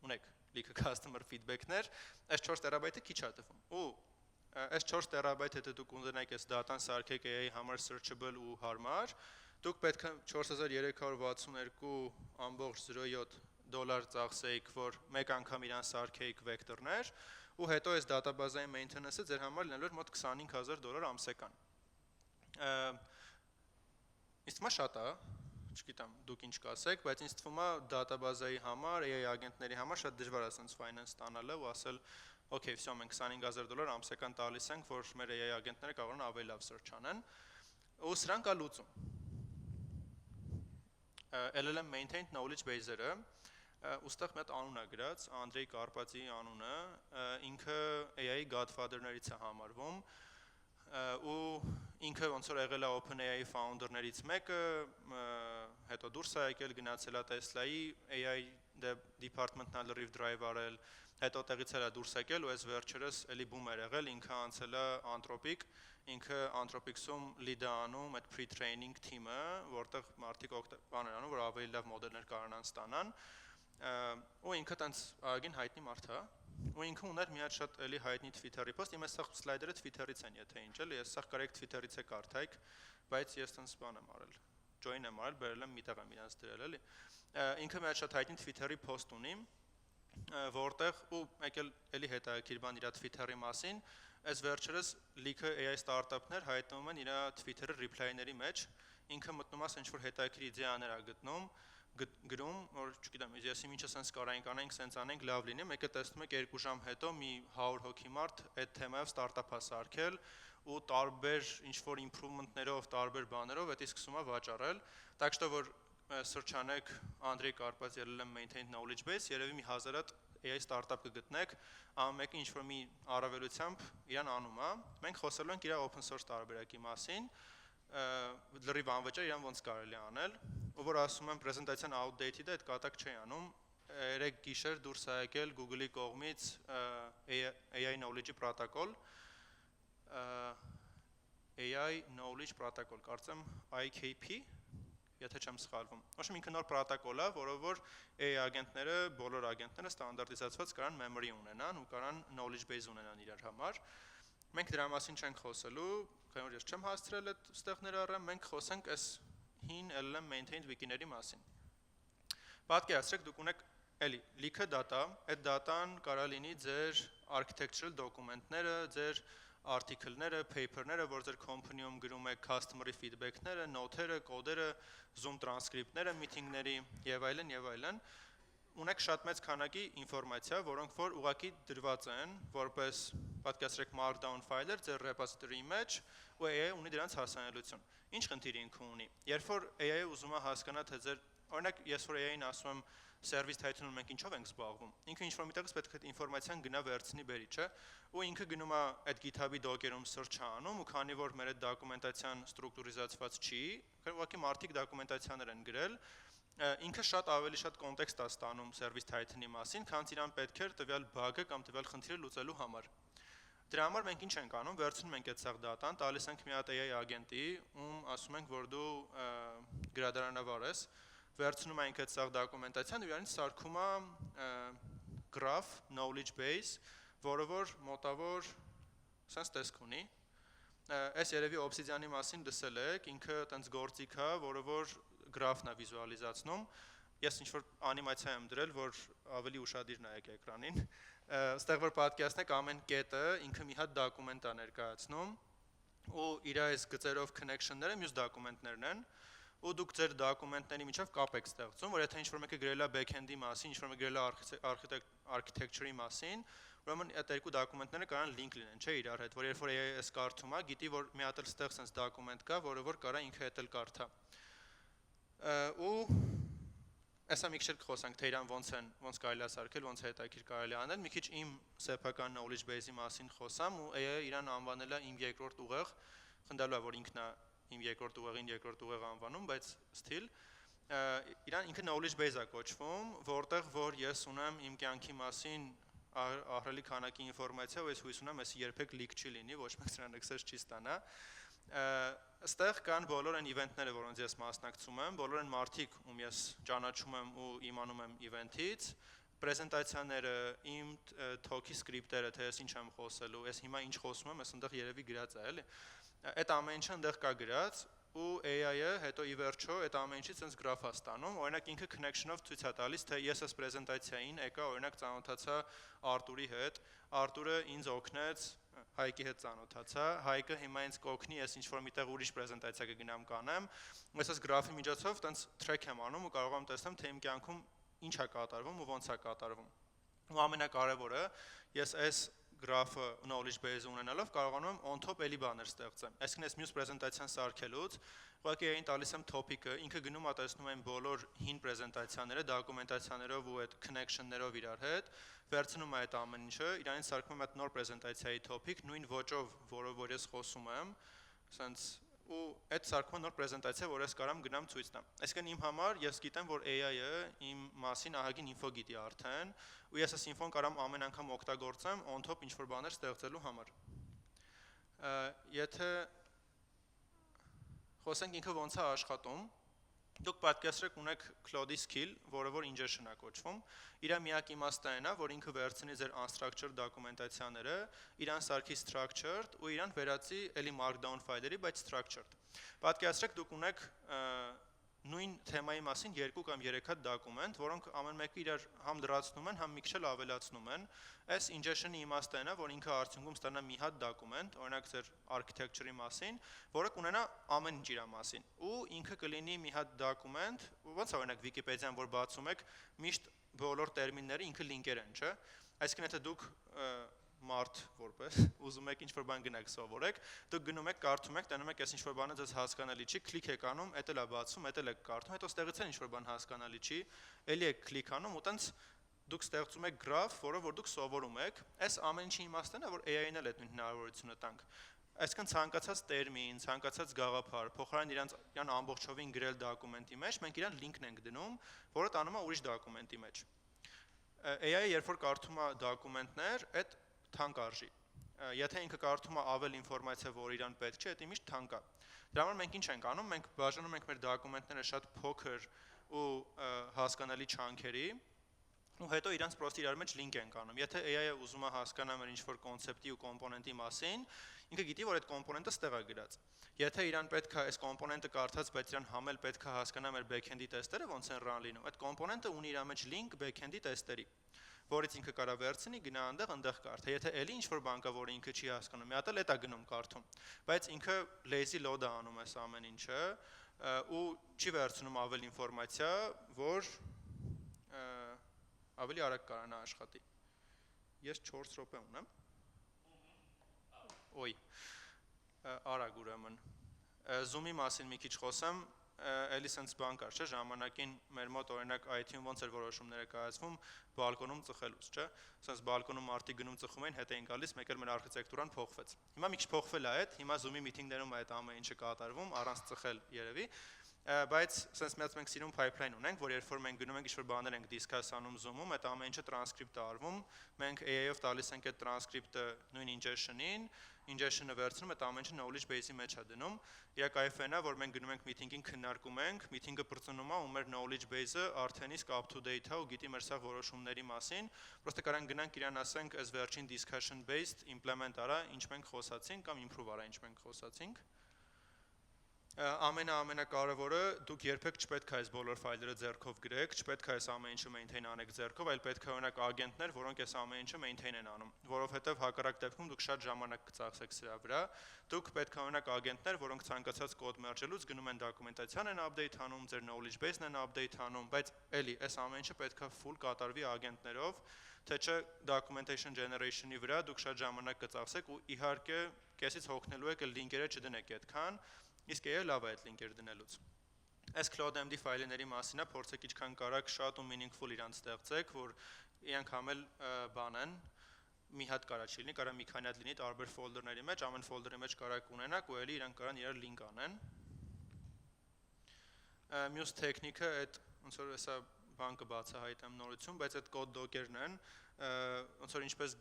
ունեք լիքը customer feedback-ներ, այս 4 տերաբայթը քիչ է թվում։ Ու այս 4 տերաբայթ եթե դուք ունենաք այս դատան սարքեք AI համար searchable ու հարմար, դուք պետք է 4362.07 դոլար ծախսեիք, որ մեկ անգամ իրան սարքեիք վեկտորներ, ու հետո այս դատաբազայի maintenance-ը ձեր համար լինելու էր մոտ $25000 ամսական։ Ինձ թվում է շատ է, չգիտեմ դուք ինչ կասեք, բայց ինձ թվում է դատաբազայի համար, AI ագենտների համար շատ դժվար է sense finance ստանալը ու ասել, okay, всё, մենք $25000 ամսական տալիս ենք, որ մեր AI ագենտները կարող են ավելի լավ search անեն, ու սրանք կա լուծում։ LLM maintained knowledge base-ը, ուստեղ մի հատ անուն է գրած, Անդրեյ Կարպատի անունը, ինքը AI-ի godfather-ներից է համարվում, ու ինքը ոնց որ եղել է OpenAI founder-ներից մեկը, հետո դուրս է եկել, գնացել է Tesla-ի AI department-ն ալ lrive drive արել, հետո տեղից է դուրս եկել ու այս վերջերս էլի բում էր եղել, ինքը անցել է Anthropic, ինքը Anthropic-ում lead-ը անում այդ pre-training team-ը, որտեղ մարդիկ բաներ անում, որ ավելի լավ մոդելներ կարողանան ստանան, ու ինքը տենց ագին հայտնի մարդ է, ու ինքը ուներ մի հատ շատ էլի հայտնի Twitter-ի post, իմ այս սաղ սլայդերը Twitter-ից են, եթե ինչ էլ, ես սաղ կարեք Twitter-ից է կարդայք, բայց ես տենց բան եմ արել, join եմ արել, բերել եմ միտեղ եմ իրանց դրել էլի, ինքը մի հատ շատ հայտնի Twitter-ի post ունի, որտեղ ու եկել էլի հետաքրքիր բան իր Twitter-ի մասին, այս վերջերս լիքը AI ստարտափներ հայտնվում են իր Twitter-ի reply-ների մեջ, ինքը մտնում է ինչ-որ հետաքրքիր իդեաներ է գտնում, գրում, որ չգիտեմ, ես ինչը sense կարայինք անենք, sense անենք, լավ լինի, մեկը տեսնում եք 2 ժամ հետո մի 100 հոգի մարդ այդ թեմայով ստարտափ է սարքել ու տարբեր ինչ-որ improvement-ներով, տարբեր բաներով դա սկսում է վաճառել, так что որ search անեք Անդրեյ Կարպատի LLM maintained knowledge base, երևի մի 1000 հատ AI ստարտափ կգտնեք, ամեն մեկը ինչ-որ մի առավելությամբ իրան անում է, մենք խոսելու ենք իր open source տարբերակի մասին, լրիվ անվճար իրան ոնց կարելի անել, ու որ ասում եմ պրեզենտացիան outdated է, այդ կատակ չի անում, 3 գիշեր դուրս է եկել Google-ի կողմից AI knowledge protocol, AI knowledge protocol, կարծեմ IKP, եթե չեմ սխալվում։ Ոշում ինքը նոր պրոտոկոլ է, որով որ AI ագենտները, բոլոր ագենտները ստանդարտիզացված կարան memory ունենան ու կարան knowledge base ունենան իրար համար։ Մենք դրա մասին չենք խոսելու, քանի որ ես չեմ հասցրել այդ ստեղներ առեմ, մենք խոսենք այս հին LLM maintained wiki-ների մասին։ Պատկերացրեք, դուք ունեք էլի լիքը data, այդ data-ն կարա լինի ձեր architectural document-ները, ձեր article-ները, paper-ները, որ ձեր company-ում գրում եք customer-ի feedback-ները, note-երը, կոդերը, Zoom transcript-ները, meeting-ների եւ այլն եւ այլն։ Ունեք շատ մեծ քանակի ինֆորմացիա, որոնք որ ուղղակի դրված են որպես պատկերացրեք markdown ֆայլեր ձեր repository-ի մեջ, ու AI ունի դրանց հասանելիություն։ Ինչ խնդիր ինքը ունի։ Երբ որ AI-ը ուզում է հասկանա, թե ձեր օրինակ ես որ AI-ին ասում եմ service title-ում մենք ինչով ենք զբաղվում։ Ինքը ինչ-որ միտեղից պետք է այդ ինֆորմացիան գնա վերցնի բերի, չէ՞։ Ու ինքը գնում է այդ GitHub-ի docker-ում search անում, ու քանի որ մեր այդ դոկումենտացիան ստրուկտուրիզացված չի, ուղղակի մարդիկ դոկումենտացիաներ են գրել, ինքը շատ ավելի շատ կոնտեքստ է ստանում service title-ի մասին, քան իրան պետք էր տվյալ bug-ը կամ տվյալ խնդիրը լուծելու համար։ Դրա համար մենք ինչ ենք անում, վերցնում ենք այդ սաղ դատան, տալիս ենք մի հատ AI ագենտի, ում ասում ենք, որ դու գրադարանավար ես, վերցնում ենք այդ սաղ դոկումենտացիան ու իրանից սարքում է graph, knowledge base, որը որ մոտավոր sense տեսք ունի։ Այս երևի Obsidian-ի մասին լսել եք, ինքը այտենց գործիք է, որը որ graph-ն է վիզուալիզացնում։ Ես ինչ-որ անիմացիա եմ դրել, որ ավելի ուշադիր նայեք էկրանին։ Այստեղ որ պատկերացնեք ամեն կետը ինքը մի հատ դոկումենտ է ներկայացնում, ու իր այս գծերով connection-ները մյուս դոկումենտներն են, ու դուք ձեր դոկումենտների միջև կապ եք ստեղծում, որ եթե ինչ-որ մեկը գրել է back-end-ի մասին, ինչ-որ մեկը գրել է architecture-ի մասին, ուրեմն այդ երկու դոկումենտները կարան link լինեն, չէ՞ իրար հետ, որ երբ որ AI-ը կարդում է, գիտի որ մի հատ էլ ստեղ sense դոկումենտ կա, որը որ կարա ինքը հետ էլ կարդա։ Ու Այսա մի քիչ խոսանք, թե իրան ոնց կարելի է սարքել, ոնց հետաքրքիր կարելի է անել։ Մի քիչ իմ սեփական knowledge base-ի մասին խոսամ ու AI-ը իրան անվանել է իմ երկրորդ ուղեղ, խնդալու է որ ինքն է իմ երկրորդ ուղեղին երկրորդ ուղեղ անվանում, բայց still իրան ինքը knowledge base-ա կոչվում, որտեղ որ ես ունեմ իմ կյանքի մասին ահռելի քանակի ինֆորմացիա, ու ես հույս ունեմ, ես երբեք leak չի լինի, ոչ մեկ սրան access չի ստանա։ Այստեղ կան բոլոր այն իվենտները, որոնց ես մասնակցում եմ, բոլոր այն մարդիկ, ում ես ճանաչում եմ ու իմանում եմ իվենտից, պրեզենտացիաները, իմ talk-ի սկրիպտերը, թե ես ինչ եմ խոսելու, ես հիմա ինչ խոսում եմ, ես այնտեղ երևի գրած է, էլի։ Այդ ամեն ինչը այնտեղ կա գրած, ու AI-ը հետո ի վերջո այդ ամեն ինչից sense graph-ա ստանում, օրինակ ինքը connection-ով ցույց է տալիս, թե ես այս պրեզենտացիային եկա, օրինակ ծանոթացա Արտուրի հետ, Արտուրը ինձ օգնեց Հայկի հետ ծանոթացա, Հայկը հիմա ինձ կօգնի, ես ինչ-որ միտեղ ուրիշ պրեզենտացիա կգնամ կանեմ, ես այս գրաֆի միջոցով տենց track եմ անում ու կարող եմ տեսնել, թե իմ կյանքում ինչ է կատարվում ու ոնց է կատարվում։ Ու ամենակարևորը, ես այս գրաֆը knowledge base ունենալով կարողանում եմ on top էլի բաներ ստեղծեմ։ Այսինքն ես մյուս պրեզենտացիան սարքելուց, ուղղակի այն տալիս եմ topic-ը, ինքը գնում է տեսնում այն բոլոր հին պրեզենտացիաները, դոկումենտացիաներով ու այդ connection-ներով իրար հետ, վերցնում է այդ ամեն ինչը, իրանից սարքում եմ այդ նոր պրեզենտացիայի topic, նույն ոճով, որով որ ես խոսում եմ, sense ու այդ սարքում է նոր պրեզենտացիա, որ ես կարամ գնամ ցույց տամ։ Այսինքն իմ համար ես գիտեմ, որ AI-ը իմ մասին ահագին ինֆո գիտի արդեն, ու ես այս ինֆոն կարամ ամեն անգամ օգտագործեմ on top ինչ-որ բաներ ստեղծելու համար։ Եթե խոսենք ինքը ոնց է աշխատում, դուք պատկերացրեք ունեք Claude-ի skill, որը որ ingestion է կոչվում, իր միակ իմաստը այն է, որ ինքը վերցնի ձեր unstructured դոկումենտացիաները, իրան սարքի structured ու իրան վերածի էլի markdown ֆայլերի, բայց structured։ Պատկերացրեք դուք ունեք նույն թեմայի մասին 2 կամ 3 հատ դոկումենտ, որոնք ամեն մեկը իրար համ լրացնում են, համ մի քիչ էլ ավելացնում են։ Այս ingestion-ի իմաստը այն է, որ ինքը արդյունքում ստանա մի հատ դոկումենտ, օրինակ ձեր architecture-ի մասին, որը կունենա ամեն ինչ իր մասին։ Ու ինքը կլինի մի հատ դոկումենտ, ոնց է օրինակ Wikipedia-ն, որ բացում եք, միշտ բոլոր տերմինները ինքը լինկեր են, չէ՞։ Այսինքն եթե դուք մարդ որպես ուզում եք ինչ-որ բան գնաք սովորեք, դուք գնում եք, կարդում եք, տենում եք, այս ինչ-որ բանը ձեզ հասկանալի չի, կլիկ եք անում, էդ էլ է բացում, էդ էլ եք կարդում, հետո ստեղից էլ ինչ-որ բան հասկանալի չի, էլի եք կլիկ անում ու տենց դուք ստեղծում եք գրաֆ, որը որ դուք սովորում եք, այս ամեն ինչի իմաստն է, որ AI-ին էլ այդ նույն հնարավորությունը տանք։ Այսինքն ցանկացած տերմին, ցանկացած գաղափար, փոխարեն իրան ամբողջովին գրել դոկումենտի մեջ, մենք իրան լինքն ենք դնում, որը տանում է ուրիշ դոկումենտի մեջ։ AI-ը երբ որ կարդում է դոկումենտներ, այդ թանկ արժի։ եթե ինքը կարդում է ավել ինֆորմացիա, որ իրան պետք չէ, դա միշտ թանկ է։ Դրա համար մենք ինչ ենք անում, մենք բաժանում ենք մեր դոկումենտները շատ փոքր ու հասկանալի չանքերի, ու հետո իրանց պրոստը իրար մեջ լինք ենք անում։ Եթե AI-ը ուզում է հասկանա մեր ինչ-որ կոնցեպտի ու կոմպոնենտի մասին, ինքը գիտի, որ այդ կոմպոնենտը ստեղ է գրած։ Եթե իրան պետք է այս կոմպոնենտը կարդաց, բայց իրան համել պետք է հասկանա մեր back-end-ի տեստերը ոնց են run լինում, այդ կոմպոնենտը ունի իր մեջ link back-end-ի տեստերի, որից ինքը կարա վերցնի, գնա այնտեղ կարդա։ Եթե էլի ինչ-որ բան կա, որը ինքը չի հասկանում, մի հատ էլ էտա գնում կարդում, բայց ինքը lazy load-ը անում էս ամեն ինչը ու չի վերցնում ավել ինֆորմացիա, որ ավելի արագ կարանա աշխատի։ Ես 4 րոպե ունեմ։ Ոյ, արագ ուրեմն։ Zoom-ի մասին մի քիչ խոսեմ, էլի սենց բան կար, չէ, ժամանակին մեր մոտ օրինակ IT-ում ոնց էր որոշումները կայացվում, բալկոնում ծխելուց, չէ, սենց բալկոնում մարդիկ գնում ծխում էին, հետ էին գալիս, մեկ էլ մեր արխիտեկտուրան փոխվեց։ Հիմա մի քիչ փոխվել է այդ, հիմա Zoom-ի միտինգներում այդ ամեն ինչը կատարվում, առանց ծխել երևի, բայց սենց մենք սիրուն pipeline ունենք, որ երբ որ մենք գնում ենք ինչ-որ բաներ ենք discuss անում Zoom-ում, այդ ամեն ինչը transcript է արվում, մենք AI-ով տալիս ենք այդ transcript-ը նույն ingestion-ին, ingestion-ը վերցնում, այդ ամեն ինչը knowledge base-ի մեջ է դնում։ Իրա կայֆն է, որ մենք գնում ենք meeting-ին քննարկում ենք, meeting-ը բրծնում է ու մեր knowledge base-ը արդեն իսկ up to date է ու գիտի մեր սա որոշումների մասին, պրոստը կարան գնանք իրան ասենք as վերջին discussion based implement արա, ինչ մենք խոսացինք կամ improve արա, ինչ մենք խոսացինք։ Ամենակարևորը դուք երբեք չպետք է այս բոլոր ֆայլերը ձեռքով գրեք, չպետք է այս ամեն ինչը maintain անեք ձեռքով, այլ պետք է ունենաք ագենտներ, որոնք այս ամեն ինչը maintain են անում, որովհետև հակառակ դեպքում դուք շատ ժամանակ կծախսեք սրա վրա։ Դուք պետք է ունենաք ագենտներ, որոնք ցանկացած կոդ մերժելուց գնում են դոկումենտացիան են update անում, ձեր knowledge base-ն են update անում, բայց էլի այս ամեն ինչը պետք է full կատարվի ագենտներով, թե չէ documentation generation-ի վրա դուք շատ ժամանակ կծախսեք ու իհարկե կեսից հոգնելու եք link-երը չդնեք այդքան, իսկ AI լավ է այդ link-եր դնելուց։ Այս CloudMD ֆայլերի մասին է, փորձեք ինչքան կարաք շատ ու meaningful իրանց ստեղծեք, որ իրանք համել բան են, մի հատ կարա չի լինի, կարա մի քանի հատ լինի տարբեր ֆոլդերների մեջ, ամեն ֆոլդերի մեջ կարաք ունենաք ու էլի իրանք կարան իրար link անեն։ Մյուս տեխնիկը այդ ոնց որ հեսա բան կբացահայտեմ նորություն, բայց այդ կոդ դոկերն են, ոնց որ ինչպես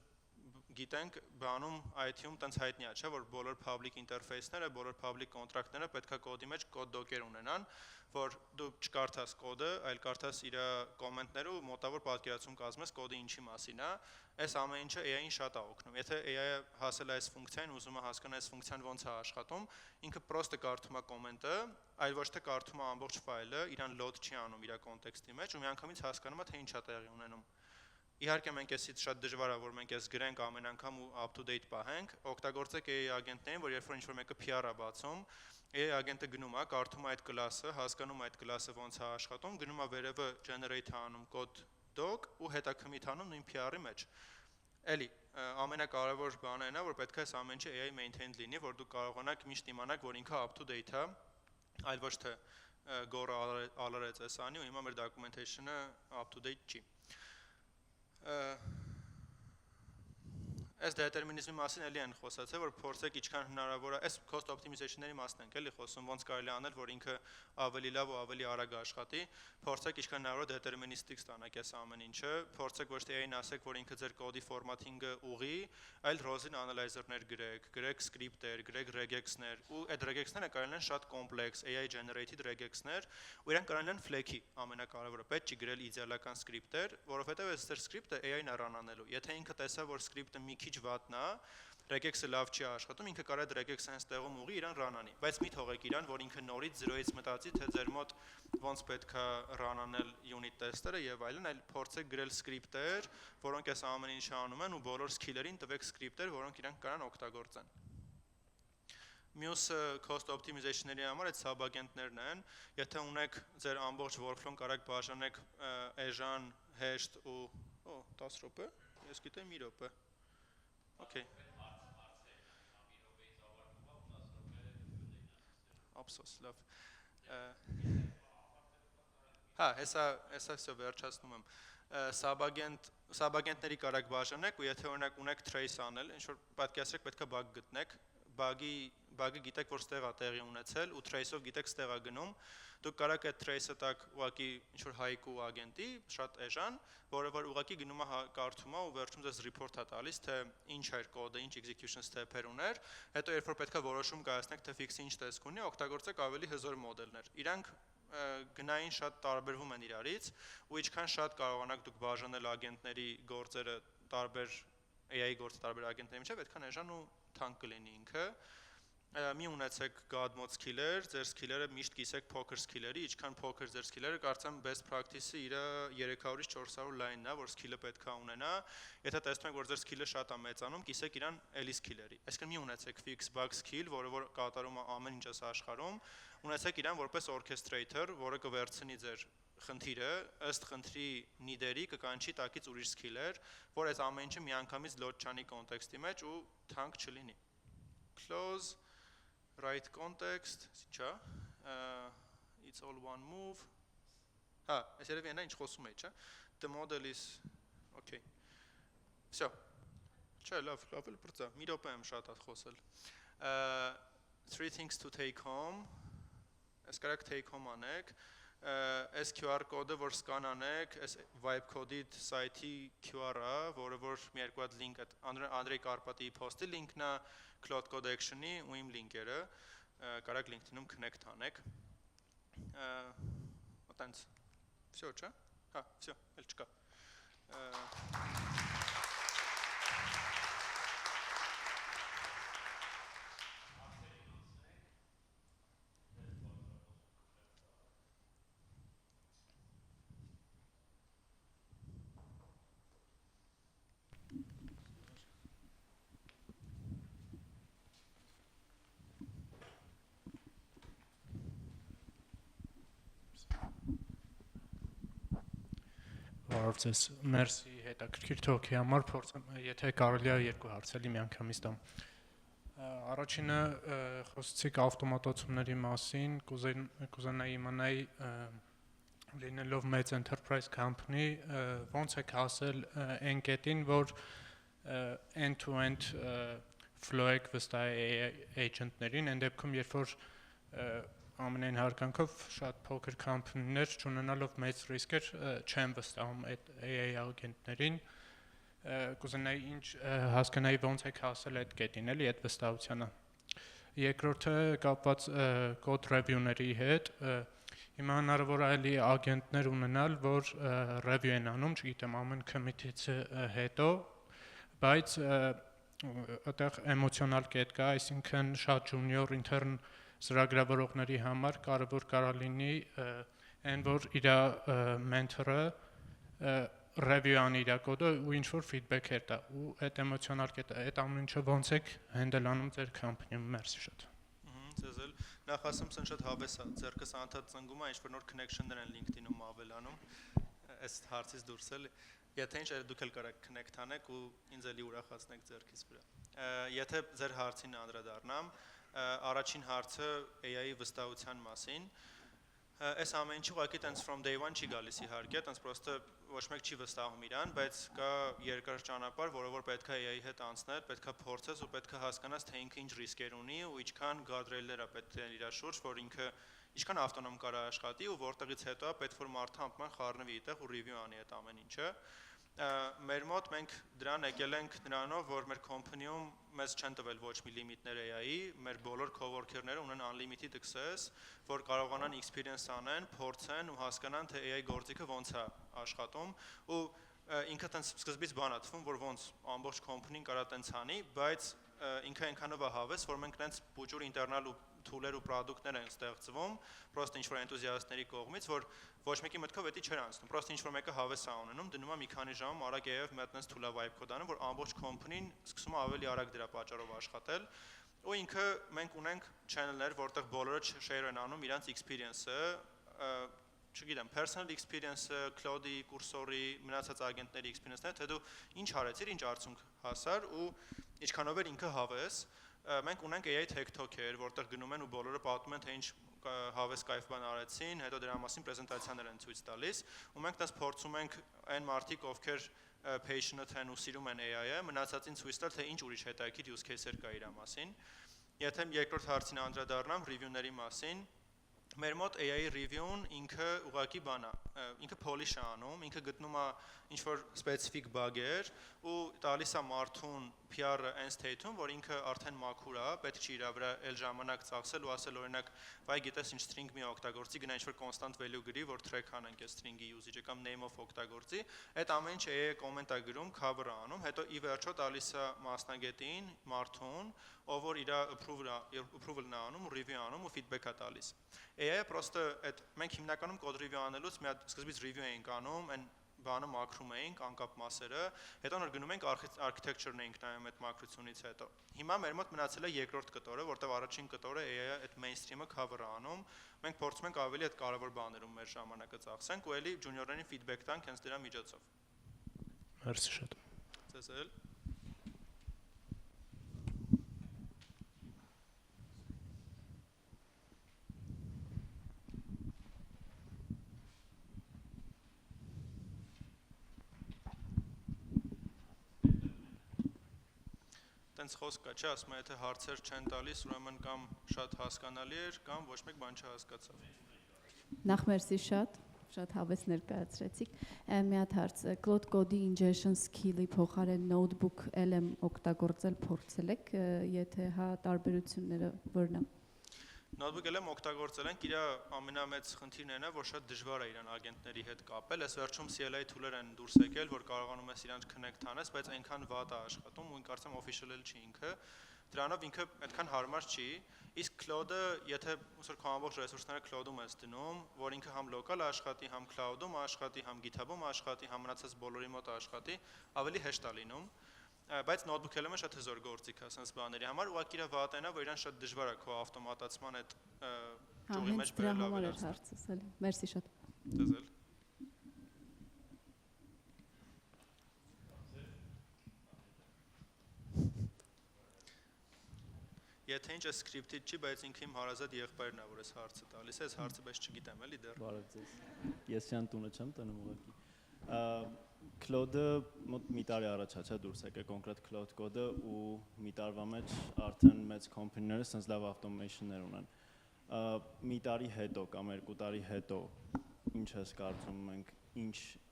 գիտենք, բանում IT-ում տենց հայտնի է, չէ, որ բոլոր public interface-ները, բոլոր public contract-ները պետքա կոդի մեջ կոդ դոկեր ունենան, որ դու չկարդաս կոդը, այլ կարդաս իր կոմենտները ու մոտավոր պատկերացում կազմես կոդը ինչի մասին է, այս ամեն ինչը AI-ին շատ է օգնում։ Եթե AI-ը հասել է այս ֆունկցիային, ուզում է հասկանալ այս ֆունկցիան ոնց է աշխատում, ինքը պրոստը կարդում է կոմենտը, այլ ոչ թե կարդում է ամբողջ ֆայլը, իրան load չի անում իր կոնտեքստի մեջ ու միանգամից հասկանում է թե ինչ է տեղի ունենում։ Իհարկե մենք էսից շատ դժվար է որ մենք էս գրենք ամեն անգամ ու up to date պահենք, օգտագործեք AI ագենտներին, որ երբ որ ինչ-որ մեկը PR-ը բացում, AI ագենտը գնում է, կարդում է այդ կլասը, հասկանում է այդ կլասը ոնց է աշխատում, գնում է վերևը generate անում code doc ու հետա commit անում նույն PR-ի մեջ։ Էլի ամենակարևոր բանը այն է, որ պետք է այս ամեն ինչը AI maintained լինի, որ դուք կարողանաք միշտ իմանաք, որ ինքը up to date է, այլ ոչ թե գորը ալարեց էս անի ու հիմա մեր documentation-ը up to date չի։ Այս դետերմինիզմի մասին էլի են խոսացել, որ փորձեք ինչքան հնարավոր է, այս cost optimization-ների մասն ենք էլի խոսում, ոնց կարելի անել, որ ինքը ավելի լավ ու ավելի արագ աշխատի, փորձեք ինչքան հնարավոր դետերմինիստիկ ստանաք այս ամեն ինչը, փորձեք ոչ թե AI-ին ասեք, որ ինքը ձեր կոդի ֆորմատինգը ուղի, այլ Rosin analyzer-ներ գրեք script-եր, գրեք regex-ներ, ու այդ regex-ները կարելի են շատ կոմպլեքս AI generated regex-ներ, ու իրանք կարելի են flaky, ամենակարևորը, պետք չի գրել իդեալական script-եր, որովհետև այս ձեր script-ը AI-ն է run անելու։ Եթե ինքը տեսա, որ script-ը մի քիչ վատնա, regex-ը լավ չի աշխատում, ինքը կարա այդ regex-ը հենց տեղում ուղի իրան run անի, բայց մի թողեք իրան, որ ինքը նորից 0-ից մտածի, թե ձեր մոտ ոնց պետք է run անել unit test-երը եւ այլն, այլ փորձեք գրել script-եր, որոնք այս ամեն ինչը անում են ու բոլոր skill-երին տվեք script-եր, որոնք իրանք կարան օգտագործեն։ Մյուս cost optimization-ների համար այդ sub-ագենտներն են, եթե ունեք ձեր ամբողջ workflow-ն կարաք բաժանեք Azure, hash ու 10 րոպե, ես գիտեմ 1 րոպե։ Okay. Ափսոս, լավ։ Հա, հեսա всё վերջացնում եմ։ Սաբագենտների կարաք բաժանեք ու եթե օրինակ ունեք trace անել, ինչ որ պատկերացրեք պետքա bug գտնեք, բագը գիտեք, որ ստեղ է տեղի ունեցել ու trace-ով գիտեք ստեղ է գնում, դուք կարող եք այդ trace-ը տակ ուղղակի ինչ-որ հայկու ագենտի, շատ էժան, որը որ ուղղակի գնում է կարդում է ու վերջում ձեզ report-ա տալիս, թե ինչ էր կոդը, ինչ execution step-եր ուներ, հետո երբ որ պետք է որոշում կայացնեք, թե fix-ը ինչ տեսք ունի, օգտագործեք ավելի հզոր մոդելներ։ Իրանք գնային շատ տարբերվում են իրարից ու ինչքան շատ կարողանաք դուք բաժանել ագենտների գործերը տարբեր AI գործը տարբեր ագենտների միջև, այդքան էժան ու թանկ կլինի ինքը։ Մի ունեցեք God mode skiller, ձեր skiller-ը միշտ կիսեք poker skiller-ի, ինչքան poker ձեր skiller-ը, կարծեմ best practice-ը իր 300-ից 400 լայնն է, որ skill-ը պետք է ունենա։ Եթե տեսնում եք, որ ձեր skill-ը շատ է մեծանում, կիսեք իրան էլի skiller-ի։ Այսինքն մի ունեցեք fix bug skill, որը որ կատարում է ամեն ինչ աշխարհում, ունեցեք իրան որպես orchestrator, որը կվերցնի ձեր խնդիրը, ըստ խնդրի նիդերի կկանչի տակից ուրիշ skiller, որ այս ամեն ինչը միանգամից load չանի կոնտեքստի մեջ ու թանկ չլինի։ Close Right context, չէ, it's all one move, այս երևի ենա ինչ խոսում էի, չէ, the model is, okay, վсё, չէ, լավ էլ պրծա, մի րոպե եմ շատ ատ խոսել, 3 things to take home, այս կարակ take home անեք, այս QR կոդը, որ սկան անեք, այս vibe code-ի սայթի QR-ը, որը որ մի երկու հատ link Անդրեյ Կարպատիի post-ի link-ն է, Cloud Code Action-ի ու իմ link-երը, կարակ LinkedIn-ում connect անեք, այտենց, վсё, չէ, վсё, էլ չկա, Բարև մերսի հետաքրքիր թոքի համար փորձեմ, եթե կարելի է երկու հարցելի միանգամից տամ։ Առաջինը խոսեցիք ավտոմատացումների մասին, կուզենայի իմանալ լինելով մեծ enterprise company, ոնց եք հասել այն կետին, որ end-to-end flow եք վստահել agent-ներին, այն դեպքում, երբ որ ամենայն հարկանքով շատ փոքր company-ներ չունենալով մեծ ռիսկեր չեն վստահում այդ AI ագենտներին, կուզենայի ինչ հասկանայի ոնց եք հասել այդ կետին, էլի այդ վստահությանը։ Երկրորդը կապված code review-ների հետ, հիմա հնարավոր է էլի ագենտներ ունենալ, որ review են անում, չգիտեմ, ամեն commit-ից հետո, բայց այդտեղ էմոցիոնալ կետ կա, այսինքն շատ junior intern ծրագրավորողների համար կարևոր կարա լինի այն, որ իր mentor-ը review անի իր կոդը ու ինչ-որ feedback-եր տա, ու այդ էմոցիոնալ կետը, այդ ամեն ինչը ոնց եք handle անում ձեր company-ում, մերսի շատ։ Ձեզ էլ, նախ ասեմ, սեն շատ հավես է, ձերքս անդադ ծնգում է, ինչ-որ նոր connection-ներ են LinkedIn-ում ավելանում, այս հարցից դուրս էլ, եթե ինչ դուք էլ կարաք connect անեք ու ինձ էլի ուրախացնեք ձերքից վրա։ Եթե ձեր հարցին անդրադառնամ, առաջին հարցը AI-ի վստահության մասին, այս ամեն ինչը ուղղակի տենց from day one չի գալիս իհարկե, տենց պրոստը ոչ մեկ չի վստահում իրան, բայց կա երկար ճանապարհ, որը որ պետք է AI-ի հետ անցնել, պետք է փորձես ու պետք է հասկանաս, թե ինքը ինչ ռիսկեր ունի ու ինչքան guardrail-ներ է պետք է իր շուրջ, որ ինքը ինչքան ավտոնոմ կարա աշխատի ու որտեղից հետո է պետք որ մարդը ամբողջ խառնվի այդտեղ ու review անի այդ ամեն ինչը։ Մեր մոտ մենք դրան եկել ենք նրանով, որ մեր company-ում մեզ չեն տվել ոչ մի լիմիտներ AI-ի, մեր բոլոր coworker-ները ունեն unlimited access, որ կարողանան experience անեն, փորձեն ու հասկանան, թե AI գործիքը ոնց է աշխատում ու ինքը տենց սկզբից բան է թվում, որ ոնց ամբողջ company-ն կարա տենց անի, բայց ինքը այնքանով է հավես, որ մենք տենց բուջուր ինտերնալ ու tool-եր ու product-ներ են ստեղծվում, պրոստը ինչ-որ էնտուզիաստների կողմից, որ ոչ մեկի մտքով էդի չէր անցնում, պրոստը ինչ-որ մեկը հավես է ունենում, դնում է մի քանի ժամում արագ AI-ով մի հատ տենց tool-ը vibe code անում, որ ամբողջ company-ն սկսում է ավելի արագ դրա պատճառով աշխատել, ու ինքը մենք ունենք channel-ներ, որտեղ բոլորը share են անում իրանց experience-ը, չգիտեմ, personal experience-ը, Cloud-ի, Cursor-ի, մնացած ագենտների experience-ները, թե դու ինչ արեցիր, ինչ արդյունք հասար ու ինչքանով էր ինքը հավես, մենք ունենք AI tech talk-եր, որտեղ գնում են ու բոլորը պատմում են, թե ինչ հավես կայֆ բան արեցին, հետո դրա մասին պրեզենտացիաներ են ցույց տալիս, ու մենք դες փորձում ենք այն մարդիկ, ովքեր passionate են ու սիրում են AI-ը, մնացածին ցույց տալ, թե ինչ ուրիշ հետաքրքիր use case-եր կա իր մասին։ Եթե երկրորդ հարցին անդրադառնամ review-ների մասին, մեր մոտ AI review-ն ինքը ուղղակի բան է, ինքը polish է անում, ինքը գտնում է ինչ-որ specific bug-եր ու տալիս է մարդուն PR-ը այն state-ում, որ ինքը արդեն մաքուր է, պետք չի իր վրա էլ ժամանակ ծախսել ու ասել օրինակ, վայ գիտես ինչ string մի օգտագործի, գնա ինչ-որ constant value գրի, որ track անենք այս string-ի usage-ը կամ name-of օգտագործի, այդ ամեն ինչ AI comment-ը գրում, cover-ը անում, հետո ի վերջո տալիս է մասնագետին, մարդուն, ով որ իր approval-ն է անում ու review անում ու feedback-ը տալիս։ AI-ը պրոստը այդ մենք հիմնականում կոդ review անելուց մի հատ սկզբից review էինք անում, այն բանը մաքրում էինք, անկապ մասերը, հետո նոր գնում ենք architecture-ն էինք նայում այդ մաքրությունից հետո։ Հիմա մեր մոտ մնացել է երկրորդ կտորը, որտեղ առաջին կտորը AI-ը այդ mainstream-ը cover-ը անում, մենք փորձում ենք ավելի այդ կարևոր բաներում մեր ժամանակը ծախսենք ու էլի junior-ներին feedback տանք հենց դրա միջոցով։ Մերսի շատ։ Ձեզ էլ։ Տենց խոսք կա, չէ, ասում եմ, եթե հարցեր չեն տալիս, ուրեմն կամ շատ հասկանալի էր, կամ ոչ մեկ բան չհասկացավ։ Նախ մերսի շատ հավես ներկայացրեցիք։ Մի հատ հարց, Cloud Code-ի ingestion skill-ի փոխարեն notebook LM օգտագործել փորձել եք, եթե հա տարբերությունները որն է։ Notebook LM օգտագործել ենք, իր ամենամեծ խնդիրն այն է, որ շատ դժվար է իրան ագենտների հետ կապել, այս վերջում CLI tool-եր են դուրս եկել, որ կարողանում ես իրանց connect անես, բայց այնքան վատ է աշխատում ու կարծեմ official-էլ չի ինքը, դրանով ինքը այդքան հարմար չի, իսկ cloud-ը, եթե ոնց որ քո ամբողջ ռեսուրսները cloud-ում ես դնում, որ ինքը համ local աշխատի, համ cloud-ում աշխատի, համ GitHub-ում աշխատի, համ մնացած բոլորի մոտ աշխատի, ավելի հեշտ է լինում։ Բայց notebook LM-ը շատ հզոր գործիք է ասենց բաների համար, ուղղակի իր վատն է, որ իրան շատ դժվար է քո ավտոմատացման այդ ճյուղի մեջ բերել ավելացնել։ Հարցս էլի։ Մերսի շատ։ Ձեզ էլ։ Եթե ինչ է script-ից չի, բայց ինքը իմ հարազատ եղբայրն է, որ այս հարցը տալիս է, այս հարցը բայց չգիտեմ էլի դեռ։ Բարև ձեզ։ Ես ցան տունը չեմ տնում ուղղակի։ Cloud-ը մոտ մի տարի առաջ է, չէ՞ դուրս եկել կոնկրետ Cloud Code-ը ու մի տարվա մեջ արդեն մեծ company-ները sense լավ automation-ներ ունեն։ Մի տարի հետո կամ 2 տարի հետո ինչ ես կարծում մենք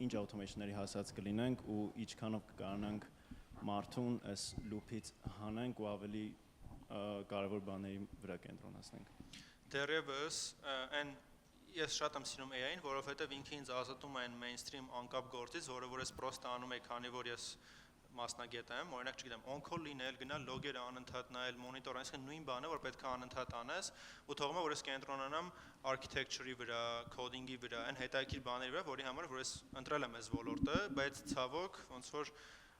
ինչ automation-ների հասած կլինենք ու ինչքանով կկարողանանք մարդուն այս loop-ից հանենք ու ավելի կարևոր բաների վրա կենտրոնացնենք։ Դեռևս այն ես շատ եմ սիրում AI-ին, որովհետև ինքը ինձ ազատում է այն mainstream անկապ գործից, որը որ ես պրոստը անում եմ, քանի որ ես մասնագետ եմ, օրինակ չգիտեմ, on-call լինել, գնալ լոգերը անընդհատ նայել, մոնիտոր, այսինքն նույն բանը, որ պետք է անընդհատ անես, ու թողում է, որ ես կենտրոնանամ architecture-ի վրա, coding-ի վրա, այն հետաքրքիր բաների վրա, որի համար որ ես ընտրել եմ այս ոլորտը, բայց ցավոք ոնց որ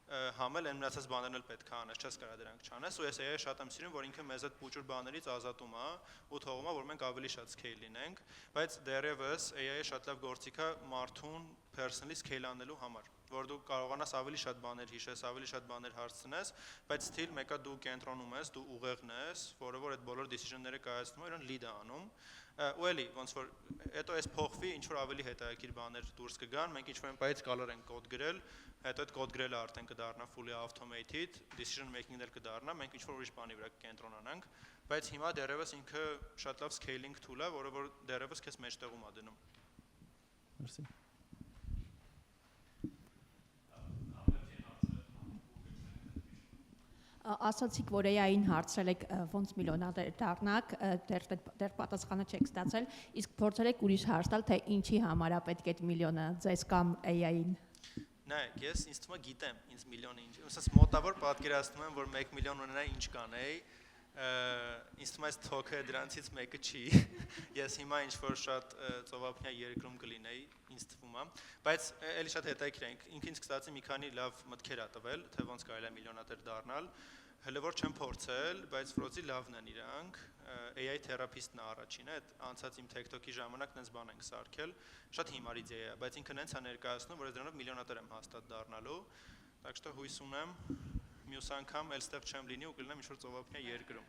համել այն մնացած բաներն էլ պետք է անես, չես կարա դրանք չանես, ու ես AI-ը շատ եմ սիրում, որ ինքը մեզ այդ փոճուր բաներից ազատում է ու թողում է, որ մենք ավելի շատ scale լինենք, բայց դեռևս AI-ը շատ լավ գործիք է մարդուն personally scale անելու համար, որ դու կարողանաս ավելի շատ բաներ հիշես, ավելի շատ բաներ հարցնես, բայց still մեկը դու կենտրոնում ես, դու ուղեղն ես, որը որ այդ բոլոր decision-ները կայացնում է, իրեն lead-ը անում, ու էլի ոնց որ հետո այս փոխվի, ինչ որ ավելի հետաքրքիր բաներ դուրս կգան, մենք ինչ որ այնպես կարող ենք կոդ գրել, հետո այդ կոդ գրելը արդեն կդառնա fully automated, decision making-ն էլ կդառնա, մենք ինչ որ ուրիշ բանի վրա կենտրոնանանք, բայց հիմա դեռևս ինքը շատ լավ scaling tool է, որը որ դեռևս քեզ մեջտեղում է դնում։ Մերսի։ Ասացիք, որ AI-ին հարցրել եք ոնց միլիոնատեր դառնաք, դեռ պատասխանը չեք ստացել, իսկ փորձել եք ուրիշ հարց տալ, թե ինչի համար է պետք այդ միլիոնը ձեզ կամ AI-ին։ Նայեք, ես ինձ թվում է գիտեմ, ինձ միլիոնը ինչ, ուսած մոտավոր պատկերացնում եմ, որ 1 միլիոն ունենա ինչ կանեի, ինձ թվում է այս թոքը դրանցից մեկը չի, ես հիմա ինչ որ շատ ծովափնյա երկրում կլինեի, ինձ թվում է, բայց էլի շատ հետաքրքիր է, ինքը ինձ կստացի մի քանի լավ մտքեր ա տվել, թե ոնց կարելի է միլիոնատեր դառնալ, հələ որ չեմ փորձել, բայց ֆրոծի լավն են իրանք, AI թերապիստն է առաջինը, այդ անցած իմ TikTok-ի ժամանակ նենց բան ենք սարքել, շատ հիմար իդեա է, բայց ինքը նենց է ներկայացնում, որ դրանով միլիոնատեր եմ հաստատ դառնալու, так что հույս ունեմ, մյուս անգամ էլ ստեղ չեմ լինի ու կլինեմ ինչ-որ ծովափնյա երկրում։